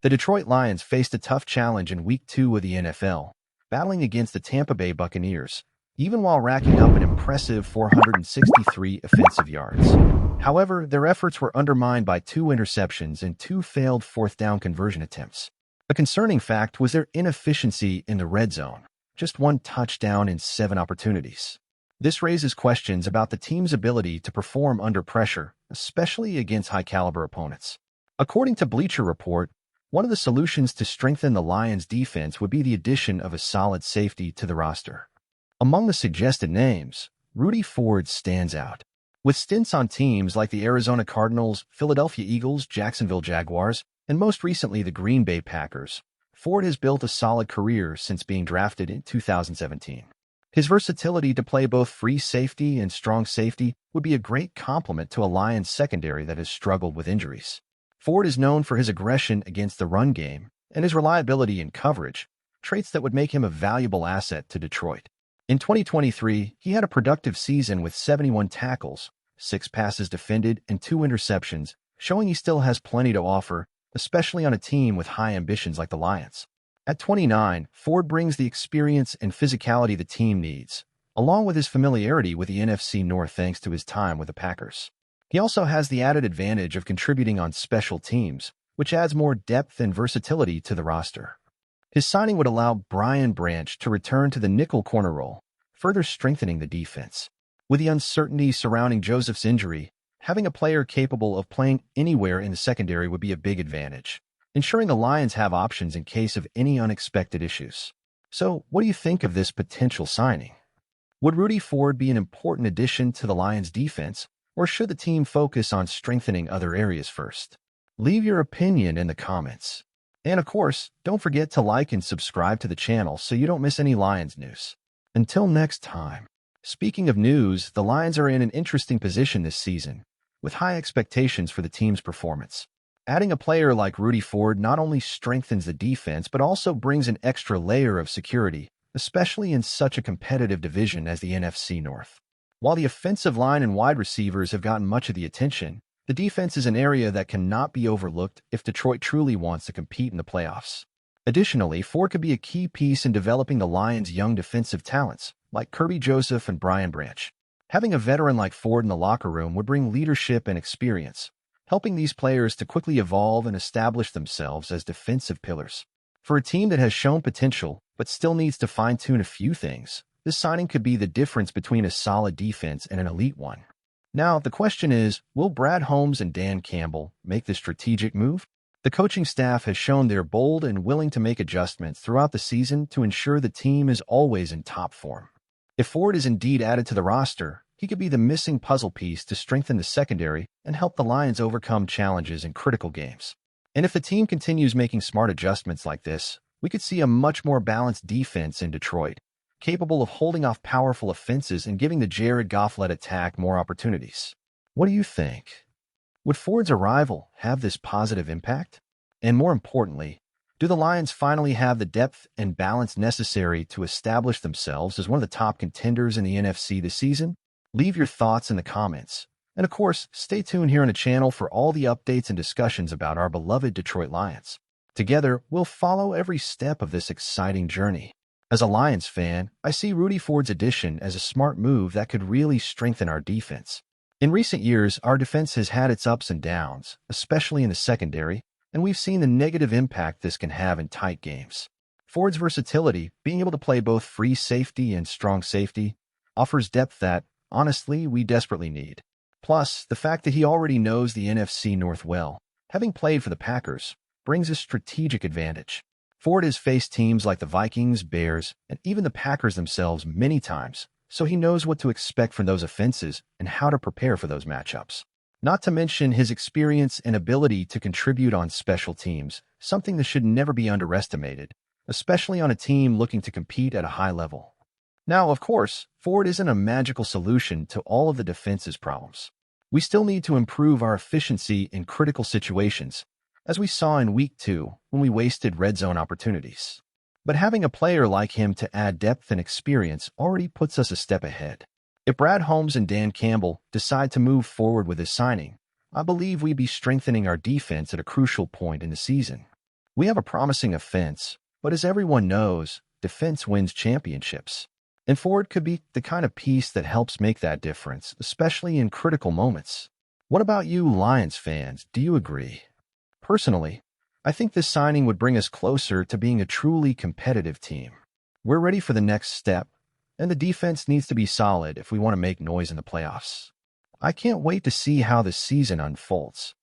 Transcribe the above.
The Detroit Lions faced a tough challenge in Week 2 of the NFL, battling against the Tampa Bay Buccaneers, even while racking up an impressive 463 offensive yards. However, their efforts were undermined by 2 interceptions and 2 failed fourth-down conversion attempts. A concerning fact was their inefficiency in the red zone, just 1 touchdown in 7 opportunities. This raises questions about the team's ability to perform under pressure, especially against high-caliber opponents. According to Bleacher Report, one of the solutions to strengthen the Lions' defense would be the addition of a solid safety to the roster. Among the suggested names, Rudy Ford stands out. With stints on teams like the Arizona Cardinals, Philadelphia Eagles, Jacksonville Jaguars, and most recently the Green Bay Packers, Ford has built a solid career since being drafted in 2017. His versatility to play both free safety and strong safety would be a great complement to a Lions secondary that has struggled with injuries. Ford is known for his aggression against the run game and his reliability in coverage, traits that would make him a valuable asset to Detroit. In 2023, he had a productive season with 71 tackles, 6 passes defended, and 2 interceptions, showing he still has plenty to offer, especially on a team with high ambitions like the Lions. At 29, Ford brings the experience and physicality the team needs, along with his familiarity with the NFC North thanks to his time with the Packers. He also has the added advantage of contributing on special teams, which adds more depth and versatility to the roster. His signing would allow Brian Branch to return to the nickel corner role, further strengthening the defense. With the uncertainty surrounding Joseph's injury, having a player capable of playing anywhere in the secondary would be a big advantage, ensuring the Lions have options in case of any unexpected issues. So, what do you think of this potential signing? Would Rudy Ford be an important addition to the Lions' defense, or should the team focus on strengthening other areas first? Leave your opinion in the comments. And of course, don't forget to like and subscribe to the channel so you don't miss any Lions news. Until next time. Speaking of news, the Lions are in an interesting position this season, with high expectations for the team's performance. Adding a player like Rudy Ford not only strengthens the defense but also brings an extra layer of security, especially in such a competitive division as the NFC North. While the offensive line and wide receivers have gotten much of the attention, the defense is an area that cannot be overlooked if Detroit truly wants to compete in the playoffs. Additionally, Ford could be a key piece in developing the Lions' young defensive talents, like Kirby Joseph and Brian Branch. Having a veteran like Ford in the locker room would bring leadership and experience, helping these players to quickly evolve and establish themselves as defensive pillars. For a team that has shown potential but still needs to fine-tune a few things, this signing could be the difference between a solid defense and an elite one. Now, the question is, will Brad Holmes and Dan Campbell make this strategic move? The coaching staff has shown they're bold and willing to make adjustments throughout the season to ensure the team is always in top form. If Ford is indeed added to the roster, he could be the missing puzzle piece to strengthen the secondary and help the Lions overcome challenges in critical games. And if the team continues making smart adjustments like this, we could see a much more balanced defense in Detroit, capable of holding off powerful offenses and giving the Jared Goff-led attack more opportunities. What do you think? Would Ford's arrival have this positive impact? And more importantly, do the Lions finally have the depth and balance necessary to establish themselves as one of the top contenders in the NFC this season? Leave your thoughts in the comments. And of course, stay tuned here on the channel for all the updates and discussions about our beloved Detroit Lions. Together, we'll follow every step of this exciting journey. As a Lions fan, I see Rudy Ford's addition as a smart move that could really strengthen our defense. In recent years, our defense has had its ups and downs, especially in the secondary, and we've seen the negative impact this can have in tight games. Ford's versatility, being able to play both free safety and strong safety, offers depth that, honestly, we desperately need. Plus, the fact that he already knows the NFC North well, having played for the Packers, brings a strategic advantage. Ford has faced teams like the Vikings, Bears, and even the Packers themselves many times, so he knows what to expect from those offenses and how to prepare for those matchups. Not to mention his experience and ability to contribute on special teams, something that should never be underestimated, especially on a team looking to compete at a high level. Now, of course, Ford isn't a magical solution to all of the defense's problems. We still need to improve our efficiency in critical situations, as we saw in Week 2 when we wasted red zone opportunities. But having a player like him to add depth and experience already puts us a step ahead. If Brad Holmes and Dan Campbell decide to move forward with this signing, I believe we'd be strengthening our defense at a crucial point in the season. We have a promising offense, but as everyone knows, defense wins championships. And Ford could be the kind of piece that helps make that difference, especially in critical moments. What about you, Lions fans? Do you agree? Personally, I think this signing would bring us closer to being a truly competitive team. We're ready for the next step, and the defense needs to be solid if we want to make noise in the playoffs. I can't wait to see how the season unfolds.